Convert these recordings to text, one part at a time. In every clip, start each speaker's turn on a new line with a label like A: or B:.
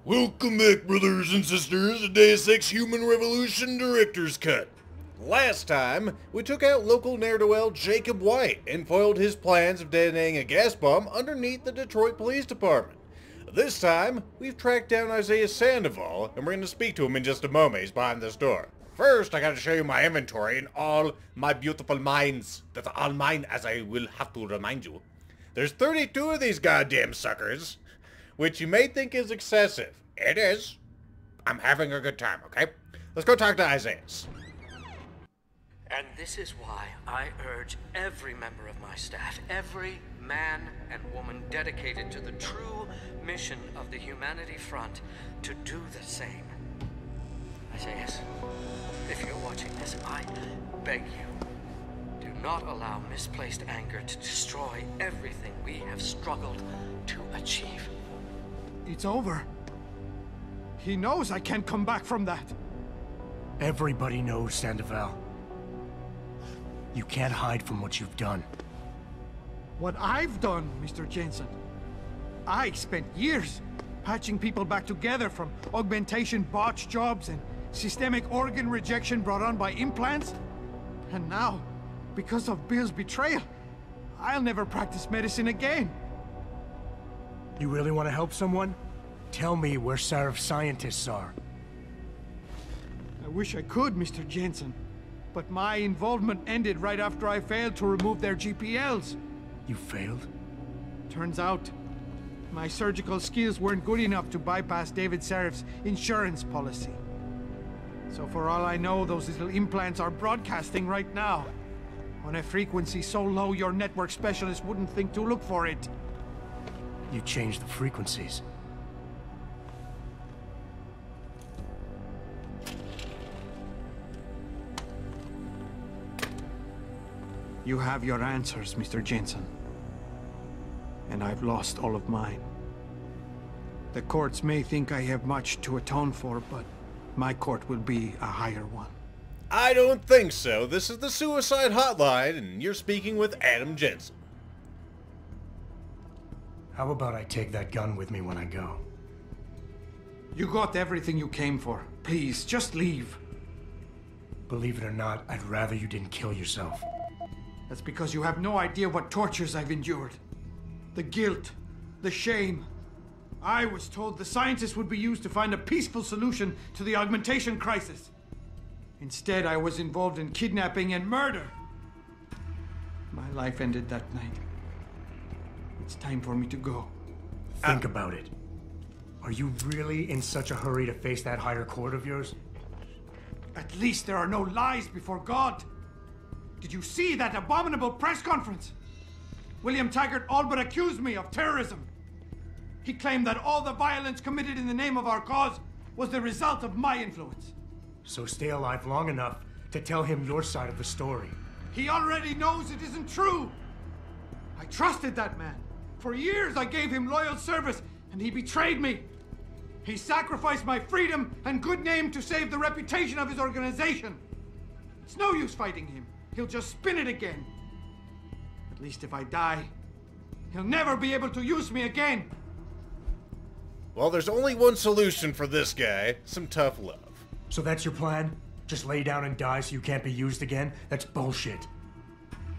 A: Welcome back, brothers and sisters, to Deus Ex Human Revolution Director's Cut. Last time, we took out local ne'er-do-well Jacob White and foiled his plans of detonating a gas bomb underneath the Detroit Police Department. This time, we've tracked down Isaiah Sandoval, and we're going to speak to him in just a moment. He's behind this door. First, I gotta show you my inventory and all my beautiful mines. That's all mine, as I will have to remind you. There's 32 of these goddamn suckers, which you may think is excessive. It is. I'm having a good time, okay? Let's go talk to Isaiah.
B: And this is why I urge every member of my staff, every man and woman dedicated to the true mission of the Humanity Front, to do the same. Isaiah, if you're watching this, I beg you, do not allow misplaced anger to destroy everything we have struggled to achieve.
C: It's over. He knows I can't come back from that.
D: Everybody knows, Sandoval. You can't hide from what you've done.
C: What I've done, Mr. Jensen. I spent years patching people back together from augmentation botch jobs and systemic organ rejection brought on by implants. And now, because of Bill's betrayal, I'll never practice medicine again.
D: You really want to help someone? Tell me where Sarif's scientists are.
C: I wish I could, Mr. Jensen. But my involvement ended right after I failed to remove their GPLs.
D: You failed?
C: Turns out, my surgical skills weren't good enough to bypass David Sarif's insurance policy. So for all I know, those little implants are broadcasting right now, on a frequency so low your network specialist wouldn't think to look for it.
D: You changed the frequencies.
C: You have your answers, Mr. Jensen. And I've lost all of mine. The courts may think I have much to atone for, but my court will be a higher one.
A: I don't think so. This is the Suicide Hotline, and you're speaking with Adam Jensen.
D: How about I take that gun with me when I go?
C: You got everything you came for. Please, just leave.
D: Believe it or not, I'd rather you didn't kill yourself.
C: That's because you have no idea what tortures I've endured. The guilt, the shame. I was told the scientists would be used to find a peaceful solution to the augmentation crisis. Instead, I was involved in kidnapping and murder. My life ended that night. It's time for me to go.
D: Think about it. Are you really in such a hurry to face that higher court of yours?
C: At least there are no lies before God. Did you see that abominable press conference? William Taggart all but accused me of terrorism. He claimed that all the violence committed in the name of our cause was the result of my influence.
D: So stay alive long enough to tell him your side of the story.
C: He already knows it isn't true. I trusted that man. For years I gave him loyal service, and he betrayed me. He sacrificed my freedom and good name to save the reputation of his organization. It's no use fighting him. He'll just spin it again. At least if I die, he'll never be able to use me again.
A: Well, there's only one solution for this guy. Some tough love.
D: So that's your plan? Just lay down and die so you can't be used again? That's bullshit.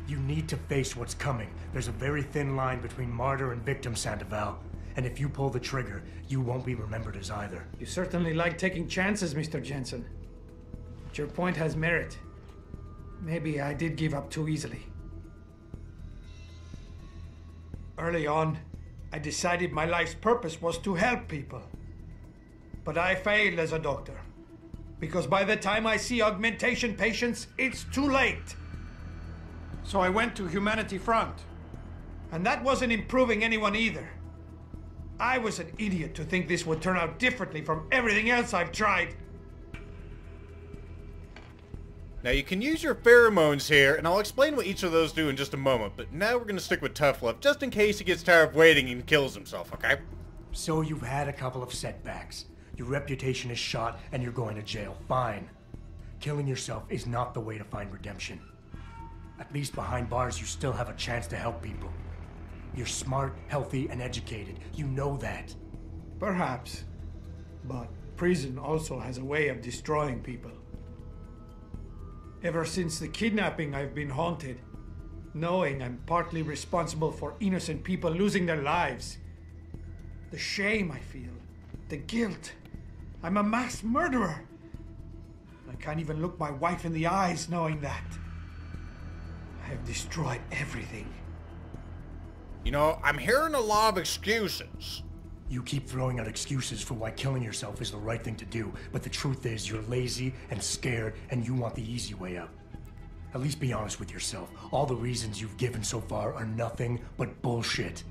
D: You need to face what's coming. There's a very thin line between martyr and victim, Sandoval. And if you pull the trigger, you won't be remembered as either.
C: You certainly like taking chances, Mr. Jensen. But your point has merit. Maybe I did give up too easily. Early on, I decided my life's purpose was to help people. But I failed as a doctor. Because by the time I see augmentation patients, it's too late. So I went to Humanity Front. And that wasn't improving anyone either. I was an idiot to think this would turn out differently from everything else I've tried.
A: Now you can use your pheromones here, and I'll explain what each of those do in just a moment, but now we're going to stick with tough love, just in case he gets tired of waiting and kills himself, okay?
D: So you've had a couple of setbacks. Your reputation is shot, and you're going to jail. Fine. Killing yourself is not the way to find redemption. At least behind bars, you still have a chance to help people. You're smart, healthy, and educated. You know that.
C: Perhaps. But prison also has a way of destroying people. Ever since the kidnapping, I've been haunted, knowing I'm partly responsible for innocent people losing their lives. The shame I feel, the guilt. I'm a mass murderer. I can't even look my wife in the eyes knowing that. I have destroyed everything.
A: You know, I'm hearing a lot of excuses.
D: You keep throwing out excuses for why killing yourself is the right thing to do, but the truth is you're lazy and scared and you want the easy way out. At least be honest with yourself. All the reasons you've given so far are nothing but bullshit.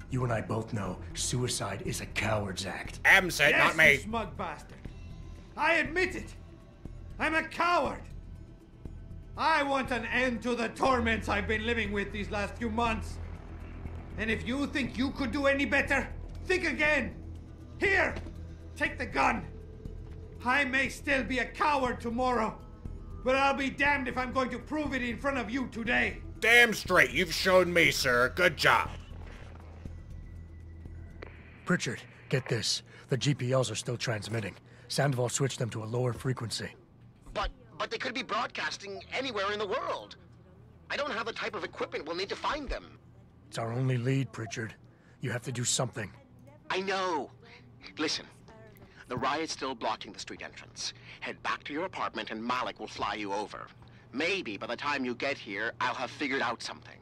D: You and I both know suicide is a coward's act.
A: Am said,
C: Yes,
A: not me.
C: you smug bastard. I admit it. I'm a coward. I want an end to the torments I've been living with these last few months. And if you think you could do any better, think again. Here, take the gun. I may still be a coward tomorrow, but I'll be damned if I'm going to prove it in front of you today.
A: Damn straight, you've shown me, sir. Good job.
D: Pritchard, get this. The GPLs are still transmitting. Sandoval switched them to a lower frequency.
E: But they could be broadcasting anywhere in the world. I don't have the type of equipment we'll need to find them.
D: It's our only lead, Pritchard. You have to do something.
E: I know. Listen, the riot's still blocking the street entrance. Head back to your apartment and Malik will fly you over. Maybe by the time you get here, I'll have figured out something.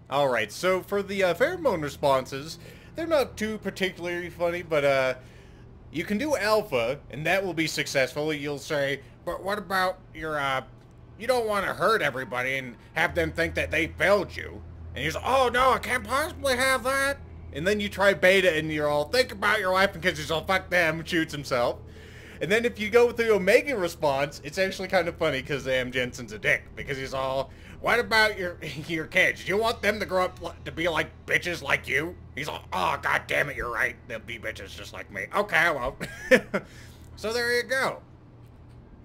A: Alright, so for the pheromone responses, they're not too particularly funny, but you can do alpha, and that will be successful. You'll say, but what about your, you don't want to hurt everybody and have them think that they failed you. And you say, oh no, I can't possibly have that. And then you try beta and you're all, think about your life, and because he's all, fuck them, shoots himself. And then if you go with the Omega response, it's actually kind of funny because Jensen's a dick. Because he's all, what about your kids? Do you want them to grow up to be like bitches like you? He's all, oh, god damn it, you're right. They'll be bitches just like me. Okay, well. So there you go.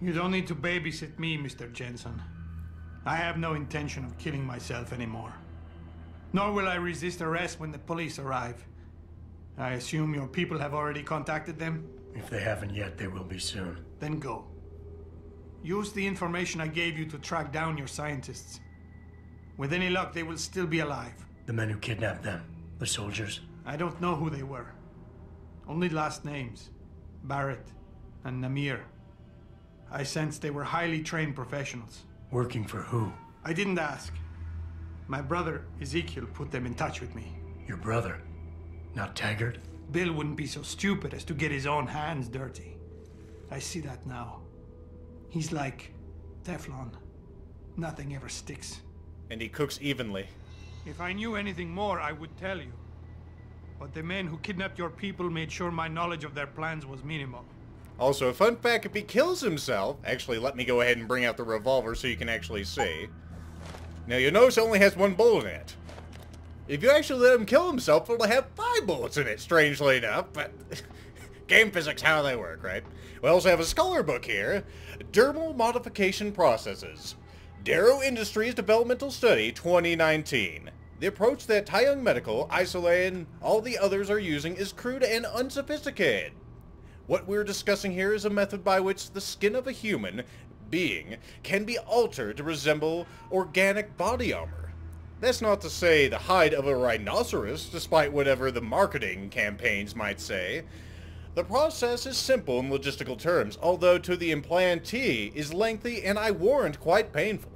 C: You don't need to babysit me, Mr. Jensen. I have no intention of killing myself anymore. Nor will I resist arrest when the police arrive. I assume your people have already contacted them?
D: If they haven't yet, they will be soon.
C: Then go. Use the information I gave you to track down your scientists. With any luck, they will still be alive.
D: The men who kidnapped them, the soldiers.
C: I don't know who they were. Only last names. Barrett and Namir. I sensed they were highly trained professionals.
D: Working for who?
C: I didn't ask. My brother, Ezekiel, put them in touch with me.
D: Your brother? Not Taggart?
C: Bill wouldn't be so stupid as to get his own hands dirty. I see that now. He's like Teflon. Nothing ever sticks.
A: And he cooks evenly.
C: If I knew anything more, I would tell you. But the men who kidnapped your people made sure my knowledge of their plans was minimal.
A: Also, a fun fact, if he kills himself... Actually, let me go ahead and bring out the revolver so you can actually see. Now, you'll notice it only has 1 bullet in it. If you actually let him kill himself, it'll have 5 bullets in it, strangely enough, but... game physics, how they work, right? We also have a scholar book here. Dermal Modification Processes. Darrow Industries Developmental Study 2019. The approach that Taiyang Medical, Isolay, and all the others are using is crude and unsophisticated. What we're discussing here is a method by which the skin of a human being can be altered to resemble organic body armor. That's not to say the hide of a rhinoceros, despite whatever the marketing campaigns might say. The process is simple in logistical terms, although to the implantee is lengthy and I warrant quite painful.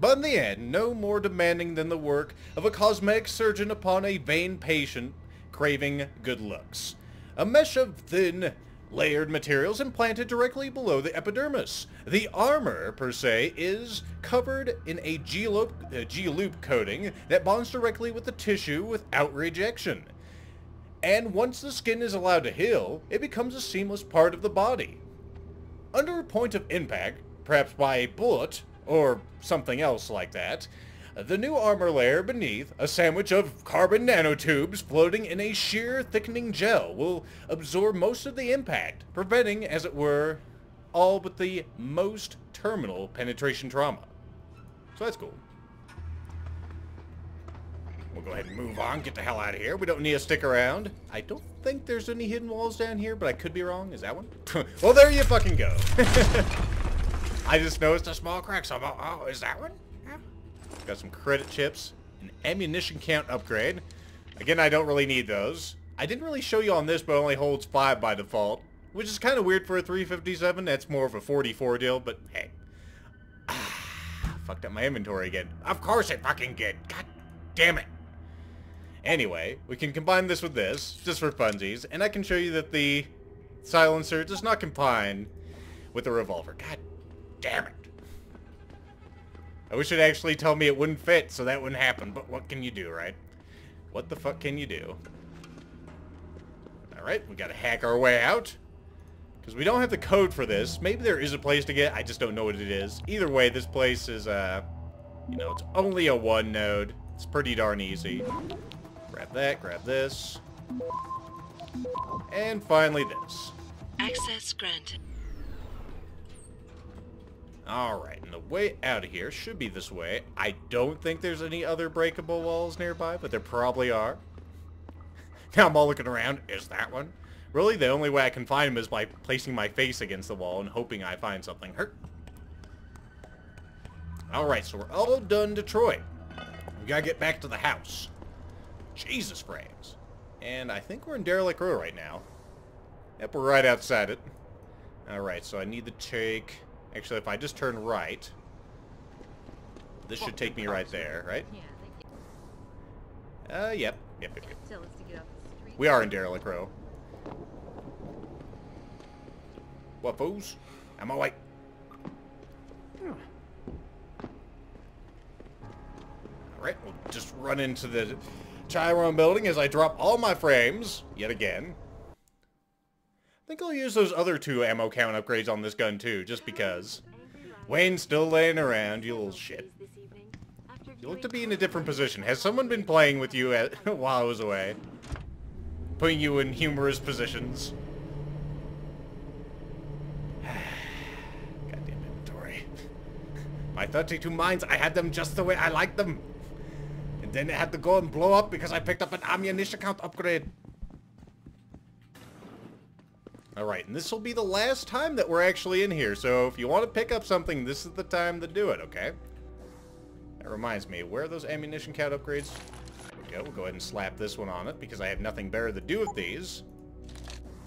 A: But in the end, no more demanding than the work of a cosmetic surgeon upon a vain patient craving good looks. A mesh of thin, layered materials implanted directly below the epidermis. The armor, per se, is covered in a G-loop coating that bonds directly with the tissue without rejection. And once the skin is allowed to heal, it becomes a seamless part of the body. Under a point of impact, perhaps by a bullet, or something else like that, the new armor layer beneath, a sandwich of carbon nanotubes floating in a sheer thickening gel, will absorb most of the impact, preventing, as it were, all but the most terminal penetration trauma. So that's cool. We'll go ahead and move on, get the hell out of here. We don't need to stick around. I don't think there's any hidden walls down here, but I could be wrong. Is that one? Well, there you fucking go. I just noticed a small crack, so I'm all, oh, is that one? Yeah. Got some credit chips, an ammunition count upgrade. Again, I don't really need those. I didn't really show you on this, but it only holds 5 by default, which is kind of weird for a 357. That's more of a 44 deal, but hey. Fucked up my inventory again. Of course it fucking did. God damn it. Anyway, we can combine this with this, just for funsies, and I can show you that the silencer does not combine with the revolver. God damn it. I wish it actually told me it wouldn't fit, so that wouldn't happen, but what can you do, right? What the fuck can you do? Alright, we gotta hack our way out. Because we don't have the code for this. Maybe there is a place to get, I just don't know what it is. Either way, this place is, you know, it's only a 1 node. It's pretty darn easy. Grab that, grab this. And finally this.
F: Access granted.
A: Alright, and the way out of here should be this way. I don't think there's any other breakable walls nearby, but there probably are. Now I'm all looking around. Is that one? Really, the only way I can find them is by placing my face against the wall and hoping I find something. Alright, so we're all done Detroit. We gotta get back to the house. Jesus frames. And I think we're in Derelict Row right now. Yep, we're right outside it. Alright, so I need to take... Actually, if I just turn right, this should take me right there, right? Yep. We are in Derelict Row. What, fools? Am I white? Alright, we'll just run into the Chiron building as I drop all my frames, yet again. I think I'll use those other 2 ammo count upgrades on this gun too, just because. Wayne's still laying around, you little shit. You look to be in a different position. Has someone been playing with you while I was away? Putting you in humorous positions? Goddamn inventory. My 32 mines, I had them just the way I liked them. And then it had to go and blow up because I picked up an ammunition count upgrade. Alright, and this will be the last time that we're actually in here, so if you want to pick up something, this is the time to do it, okay? That reminds me, where are those ammunition count upgrades? There we go, we'll go ahead and slap this one on it, because I have nothing better to do with these.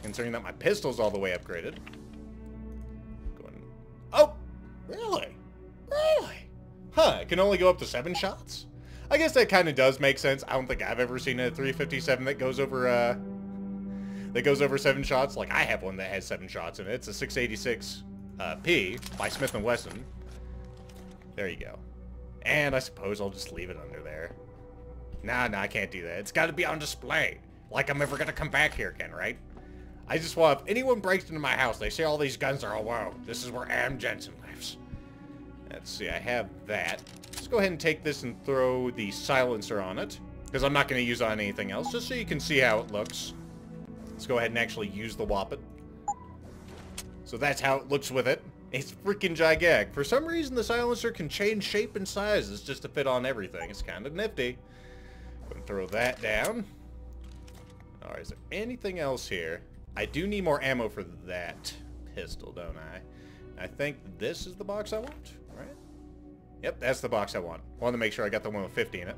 A: Considering that my pistol's all the way upgraded. Oh! Really? Really? Huh, it can only go up to 7 shots? I guess that kind of does make sense. I don't think I've ever seen a 357 that goes over, 7 shots. Like, I have one that has 7 shots in it. It's a 686 P by Smith & Wesson. There you go. And I suppose I'll just leave it under there. Nah, I can't do that. It's got to be on display. Like I'm ever going to come back here again, right? I just want, if anyone breaks into my house, they say all these guns are, oh, wow, this is where Adam Jensen lives. Let's see, I have that. Let's go ahead and take this and throw the silencer on it. Because I'm not going to use it on anything else, just so you can see how it looks. Let's go ahead and actually use the Woppet. So that's how it looks with it. It's freaking gigantic. For some reason, the silencer can change shape and sizes just to fit on everything. It's kind of nifty. Go and throw that down. Alright, is there anything else here? I do need more ammo for that pistol, don't I? I think this is the box I want, right? Yep, that's the box I want. Wanted to make sure I got the one with 50 in it.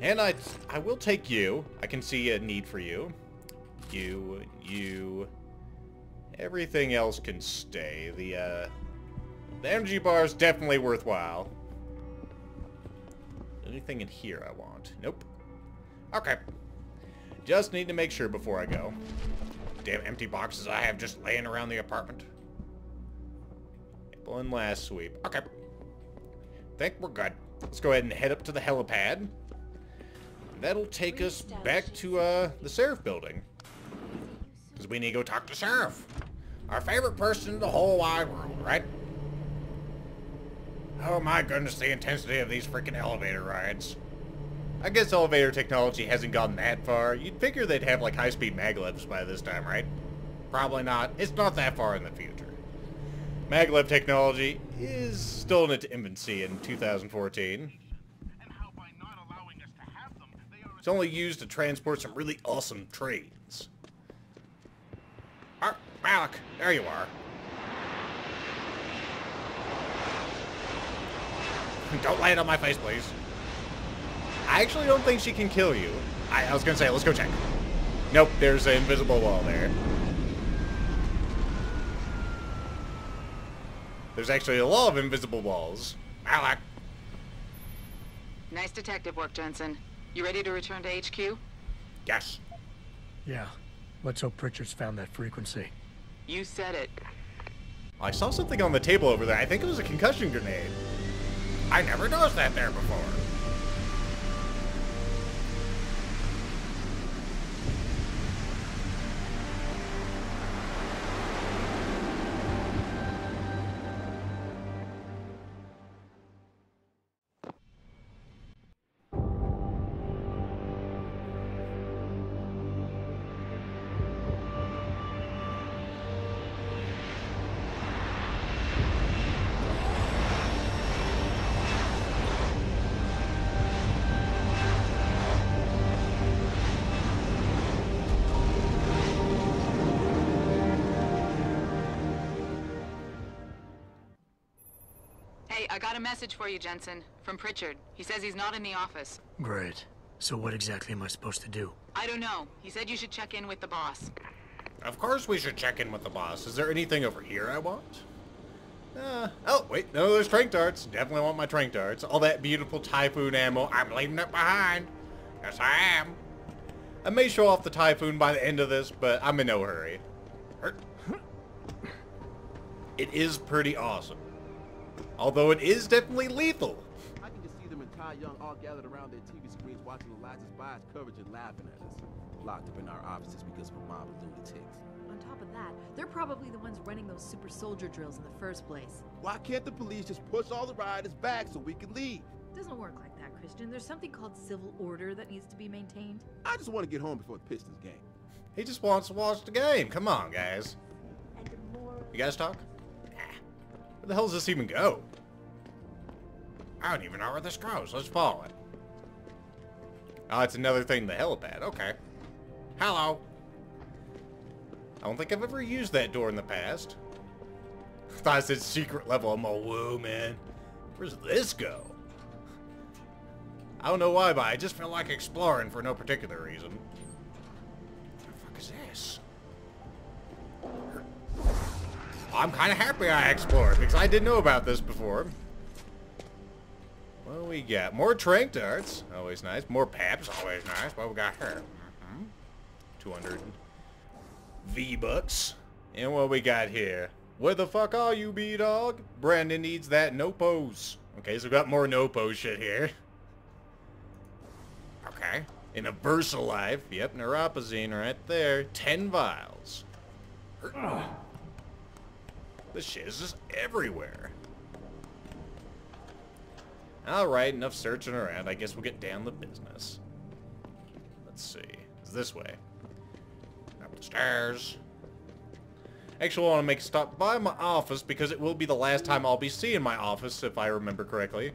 A: And I will take you. I can see a need for you. You. Everything else can stay. The energy bar is definitely worthwhile. Anything in here I want? Nope. Okay. Just need to make sure before I go. Damn empty boxes I have just laying around the apartment. One last sweep. Okay. Think we're good. Let's go ahead and head up to the helipad. That'll take us back to the Sheriff building. Because we need to go talk to Sheriff. Our favorite person in the whole wide world, right? Oh my goodness, the intensity of these freaking elevator rides. I guess elevator technology hasn't gone that far. You'd figure they'd have like high-speed maglevs by this time, right? Probably not. It's not that far in the future. Maglev technology is still in its infancy in 2014. It's only used to transport some really awesome trains. Malik, there you are. Don't land on my face, please. I actually don't think she can kill you. I was gonna say, let's go check. Nope, there's an invisible wall there. There's actually a lot of invisible walls. Malik.
G: Nice detective work, Jensen. You ready to return to HQ?
A: Yes.
D: Yeah. Let's hope Pritchard's found that frequency.
G: You said it.
A: I saw something on the table over there. I think it was a concussion grenade. I never noticed that there before.
G: Hey, I got a message for you, Jensen. From Pritchard. He says he's not in the office.
D: Great. So what exactly am I supposed to do?
G: I don't know. He said you should check in with the boss.
A: Of course we should check in with the boss. Is there anything over here I want? Oh, wait. No, there's trank darts. Definitely want my trank darts. All that beautiful Typhoon ammo. I'm leaving it behind. Yes, I am. I may show off the Typhoon by the end of this, but I'm in no hurry. It is pretty awesome. Although it is definitely lethal.
H: I can just see them and Ty Young all gathered around their TV screens watching Eliza Spy's coverage and laughing at us. Locked up in our offices because of a mob of lunatics.
I: On top of that, they're probably the ones running those super soldier drills in the first place.
H: Why can't the police just push all the rioters back so we can leave?
I: It doesn't work like that, Christian. There's something called civil order that needs to be maintained.
H: I just want to get home before the Pistons game.
A: He just wants to watch the game. Come on, guys. You guys talk? Where the hell does this even go? I don't even know where this goes. Let's follow it. Oh, it's another thing, the helipad. Okay. Hello. I don't think I've ever used that door in the past. I thought it said secret level. I'm all, whoa, man. Where's this go? I don't know why, but I just feel like exploring for no particular reason. What the fuck is this? I'm kind of happy I explored, because I didn't know about this before. What do we got? More trank darts. Always nice. More paps. Always nice. What we got here? 200 V-Bucks. And what we got here? Where the fuck are you, B-Dog? Brandon needs that no-pose. Okay, so we got more no-pose shit here. Okay. In a VersaLife. Yep, Neuropazine right there. 10 vials. This shit is just everywhere. Alright, enough searching around. I guess we'll get down to business. Let's see. It's this way. Up the stairs. Actually, I want to make a stop by my office because it will be the last time I'll be seeing my office, if I remember correctly.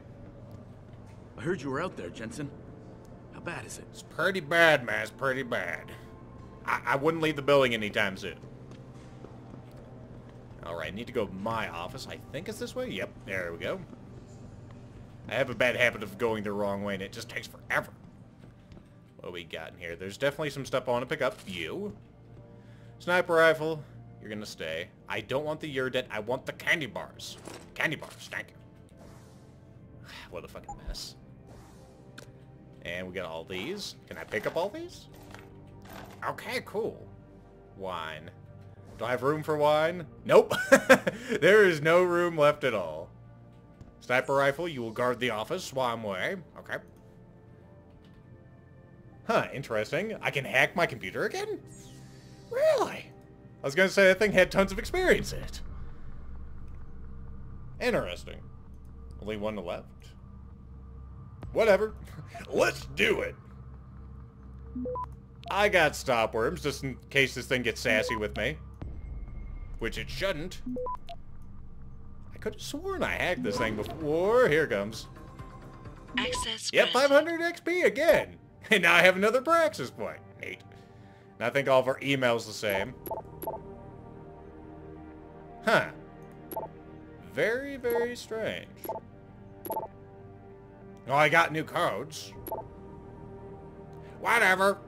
J: I heard you were out there, Jensen. How bad is it?
A: It's pretty bad, man. It's pretty bad. I wouldn't leave the building anytime soon. Alright, need to go to my office. I think it's this way. Yep, there we go. I have a bad habit of going the wrong way, and it just takes forever. What we got in here? There's definitely some stuff I want to pick up. You. Sniper rifle. You're going to stay. I don't want the Urdet. I want the candy bars. Candy bars. Thank you. What a fucking mess. And we got all these. Can I pick up all these? Okay, cool. Wine. Do I have room for wine? Nope. There is no room left at all. Sniper rifle, you will guard the office while I'm away. Okay. Huh, interesting. I can hack my computer again? Really? I was gonna say that thing had tons of experience in it. Interesting. Only one left. Whatever. Let's do it. I got stop worms just in case this thing gets sassy with me. Which it shouldn't. I could have sworn I hacked this thing before. Here it comes.
F: Access
A: Yep,
F: granted.
A: 500 XP again. And now I have another praxis point. Neat. And I think all of our emails the same. Huh. Very, very strange. Oh, I got new codes. Whatever.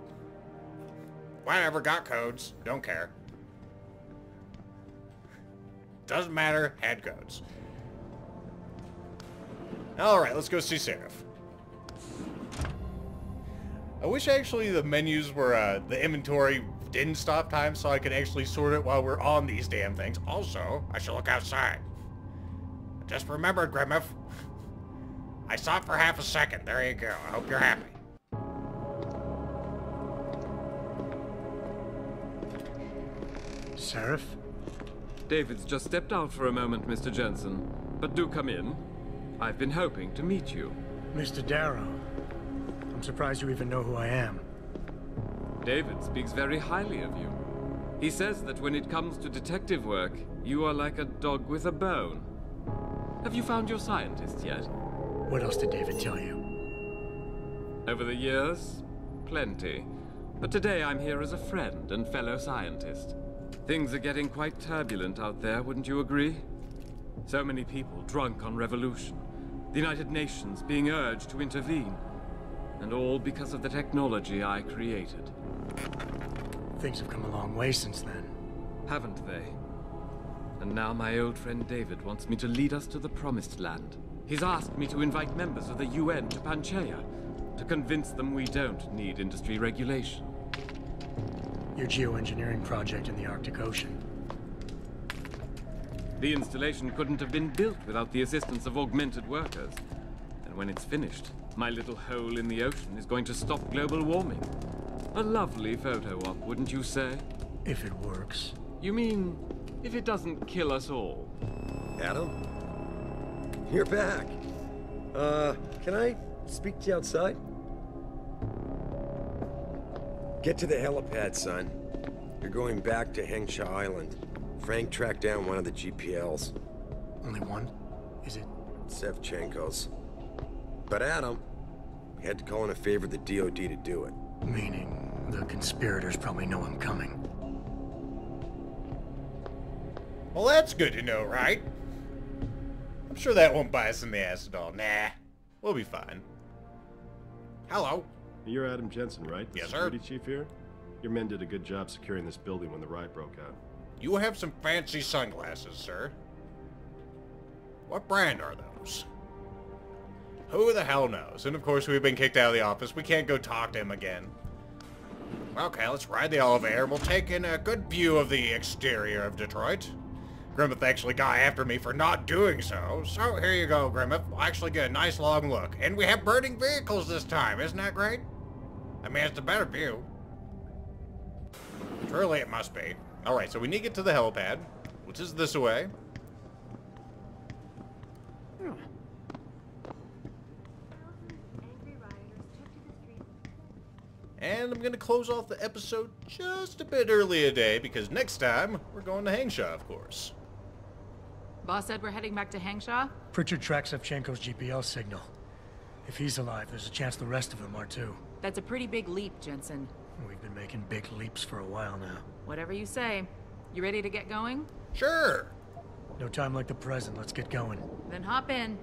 A: Whatever, got codes. Don't care. Doesn't matter, had codes. Alright, let's go see Seraph. I wish actually the menus were, the inventory didn't stop time so I could actually sort it while we're on these damn things. Also, I should look outside. Just remembered, Grimmeth. I saw it for half a second. There you go. I hope you're happy.
D: Seraph?
K: David's just stepped out for a moment, Mr. Jensen. But do come in. I've been hoping to meet you.
D: Mr. Darrow. I'm surprised you even know who I am.
K: David speaks very highly of you. He says that when it comes to detective work, you are like a dog with a bone. Have you found your scientist yet?
D: What else did David tell you?
K: Over the years, plenty. But today I'm here as a friend and fellow scientist. Things are getting quite turbulent out there, wouldn't you agree? So many people drunk on revolution. The United Nations being urged to intervene. And all because of the technology I created.
D: Things have come a long way since then.
K: Haven't they? And now my old friend David wants me to lead us to the Promised Land. He's asked me to invite members of the UN to Panchaea, to convince them we don't need industry regulation.
D: Your geoengineering project in the Arctic Ocean.
K: The installation couldn't have been built without the assistance of augmented workers. And when it's finished, my little hole in the ocean is going to stop global warming. A lovely photo op, wouldn't you say?
D: If it works.
K: You mean, if it doesn't kill us all?
L: Adam? You're back. Can I speak to you outside? Get to the helipad, son. You're going back to Hengsha Island. Frank tracked down one of the GPLs.
D: Only one? Is it?
L: Sevchenko's. But Adam, we had to call in a favor of the DOD to do it.
D: Meaning, the conspirators probably know I'm coming.
A: Well, that's good to know, right? I'm sure that won't bite us in the ass at all. Nah, we'll be fine. Hello.
M: You're Adam Jensen, right? The
A: yes, sir.
M: Security chief here? Your men did a good job securing this building when the riot broke out.
A: You have some fancy sunglasses, sir. What brand are those? Who the hell knows? And of course, we've been kicked out of the office. We can't go talk to him again. Okay, let's ride the elevator. We'll take in a good view of the exterior of Detroit. Grimmeth actually got after me for not doing so. So here you go, Grimmeth. We'll actually get a nice long look. And we have burning vehicles this time. Isn't that great? I mean, it's a better view. Truly, it must be. Alright, so we need to get to the helipad, which is this way. And I'm going to close off the episode just a bit early today, because next time, we're going to Hengsha, of course.
G: Boss said we're heading back to Hengsha?
D: Pritchard tracks Sevchenko's GPL signal. If he's alive, there's a chance the rest of them are too.
G: That's a pretty big leap, Jensen.
D: We've been making big leaps for a while now.
G: Whatever you say. You ready to get going?
A: Sure.
D: No time like the present. Let's get going.
G: Then hop in.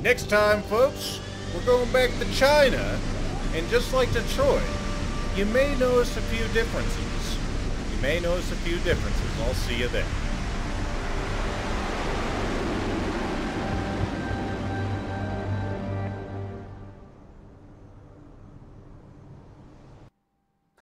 A: Next time, folks, we're going back to China. And just like Detroit, you may notice a few differences. I'll see you there.